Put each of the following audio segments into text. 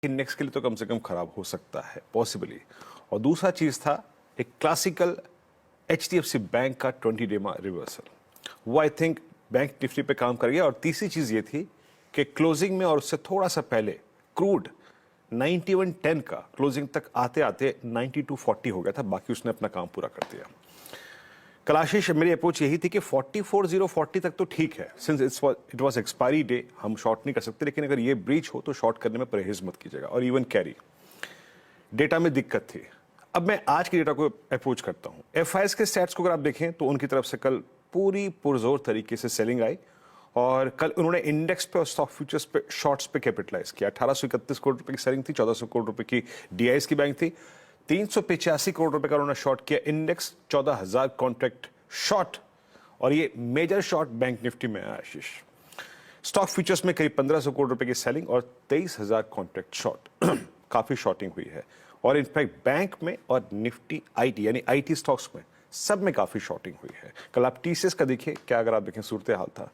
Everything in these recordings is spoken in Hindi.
इंडेक्स के लिए तो कम से कम खराब हो सकता है पॉसिबली। और दूसरा चीज था एक क्लासिकल HDFC बैंक का 20 डे रिवर्सल, वो आई थिंक बैंक निफ्टी पे काम कर गया। और तीसरी चीज ये थी कि क्लोजिंग में और उससे थोड़ा सा पहले क्रूड 91.10 का क्लोजिंग तक आते आते 92.40 हो गया था, बाकी उसने अपना काम पूरा कर दिया। कल आशीष, मेरी अप्रोच यही थी कि 44,040 तक तो ठीक है, since it was expiry day, हम शॉर्ट नहीं कर सकते, लेकिन अगर ये ब्रीच हो तो शॉर्ट करने में परहेज मत कीजिएगा। और इवन कैरी डेटा में दिक्कत थी। अब मैं आज की डेटा को अप्रोच करता हूं। FIs के स्टैट्स को अगर आप देखें तो उनकी तरफ से कल पूरी पुरजोर तरीके से सेलिंग आई और कल उन्होंने इंडेक्स पे और स्टॉक फ्यूचर्स पे शॉर्ट्स पे कैपिटलाइज किया। 1831 करोड़ रुपए की सेलिंग थी, 1400 करोड़ रुपए की DIs की बैंक थी, 385 करोड़ रुपए का उन्होंने शॉर्ट किया। इंडेक्स 14,000 कॉन्ट्रैक्ट शॉर्ट, और ये मेजर शॉर्ट बैंक निफ्टी में है आशीष। स्टॉक फ्यूचर्स में करीब 1500 करोड़ रुपए की सेलिंग और 23,000 कॉन्ट्रैक्ट शॉर्ट काफी शॉर्टिंग हुई है। और इनफैक्ट बैंक में और निफ्टी IT यानी IT स्टॉक्स में सब में काफी शॉर्टिंग हुई है। कल आप TCS का देखिए क्या, अगर आप देखें सूरत हाल था,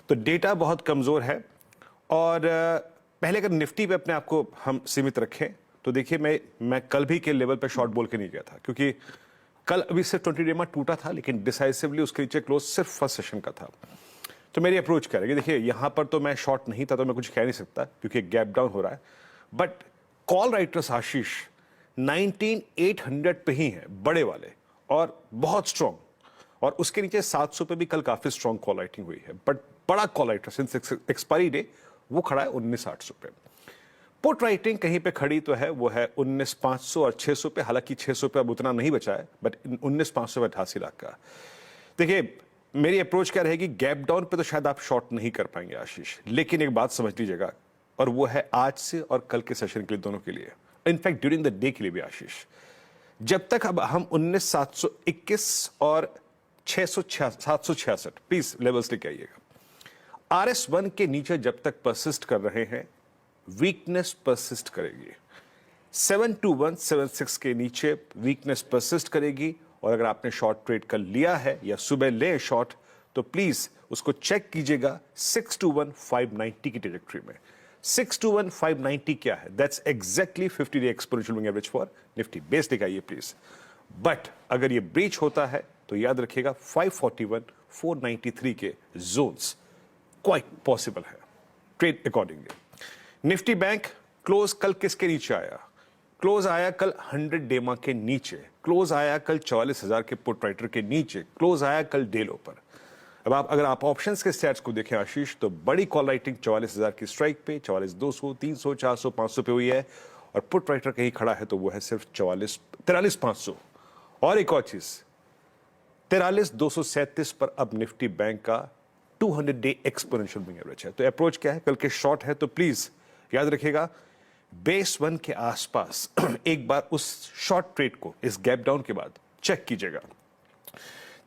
तो डेटा बहुत कमजोर है। और पहले अगर निफ्टी पे अपने आप को हम सीमित रखें तो देखिए मैं कल भी के लेवल पे शॉर्ट बोल के नहीं गया था, क्योंकि कल अभी सिर्फ 20 डे में टूटा था, लेकिन डिसाइसिवली उसके नीचे क्लोज सिर्फ फर्स्ट सेशन का था। तो मेरी अप्रोच क्या रहेगी, देखिए यहां पर तो मैं शॉर्ट नहीं था तो मैं कुछ कह नहीं सकता क्योंकि गैप डाउन हो रहा है, बट कॉल राइटर्स आशीष 19,800 पे ही हैं बड़े वाले और बहुत स्ट्रॉन्ग, और उसके नीचे 700 पे भी कल काफी स्ट्रॉन्ग कॉल राइटिंग हुई है। बट बड़ा call writer since expiry day वो खड़ा है 19,800 पे। पुट राइटिंग कहीं पे खड़ी तो है, वो है 19,500 और 600 पे, हालांकि 600 पे अब उतना नहीं बचा है, बट 19,500 88 लाख का। देखिए मेरी अप्रोच क्या रहेगी, गैप डाउन पे तो शायद आप शॉर्ट नहीं कर पाएंगे आशीष, लेकिन एक बात समझ लीजिएगा, और वो है आज से और कल के सेशन के लिए, दोनों के लिए, इनफैक्ट ड्यूरिंग द डे के लिए भी आशीष, जब तक अब हम 19,721 और 766 प्लीज लेवल्स लेके आइएगा। RS1 के नीचे जब तक परसिस्ट कर रहे हैं वीकनेस परसिस्ट करेगी। 72176 के नीचे वीकनेस परसिस्ट करेगी, और अगर आपने शॉर्ट ट्रेड कर लिया है या सुबह ले शॉर्ट तो प्लीज उसको चेक कीजिएगा 621,590 की ट्रेजेक्टरी में। 621,590 क्या है, that's exactly 50 day exponential moving average for Nifty. Base दिखाइए प्लीज। बट अगर ये ब्रीच होता है तो याद रखिएगा 541,493 के जोन्स क्वाइट पॉसिबल है trade accordingly. Nifty bank close कल किसके नीचे आया, क्लोज आया कल 100 डेमा के नीचे, क्लोज आया कल 44,000 के पुट राइटर के नीचे, क्लोज आया कल डे लो पर। अब अगर आप ऑप्शंस के स्टैट्स को देखें आशीष, तो बड़ी कॉल राइटिंग 44,000 की स्ट्राइक पे, 44,200, 300, 400, 500 पे हुई है, और पुट राइटर कहीं खड़ा है तो वो है सिर्फ 43,500। और एक और चीज, 43,237 पर अब निफ्टी बैंक का 200 डे एक्सपोनेंशियल मूविंग एवरेज है। तो अप्रोच क्या है, कल के शॉर्ट है तो प्लीज याद रखिएगा बेस 1 के आसपास एक बार उस शॉर्ट ट्रेड को इस गैप डाउन के बाद चेक कीजिएगा।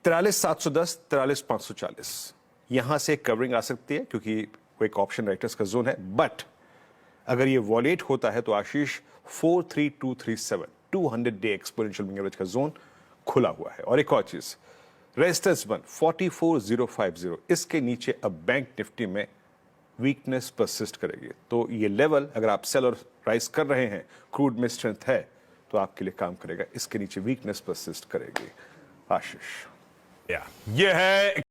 43,710, 43,540 यहां से कवरिंग आ सकती है क्योंकि वो एक ऑप्शन राइटर्स का जोन है। बट अगर ये वॉलेट होता है तो आशीष 43,237 200 डे एक्सपोनेंशियल मूविंग एवरेज का जोन खुला हुआ है। और एक और चीज, रेजिस्टेंस 1 44,050, इसके नीचे अब बैंक निफ्टी में वीकनेस परसिस्ट करेगी। तो ये लेवल अगर आप सेल और राइज कर रहे हैं, क्रूड में स्ट्रेंथ है तो आपके लिए काम करेगा, इसके नीचे वीकनेस परसिस्ट करेगी आशीष। ये है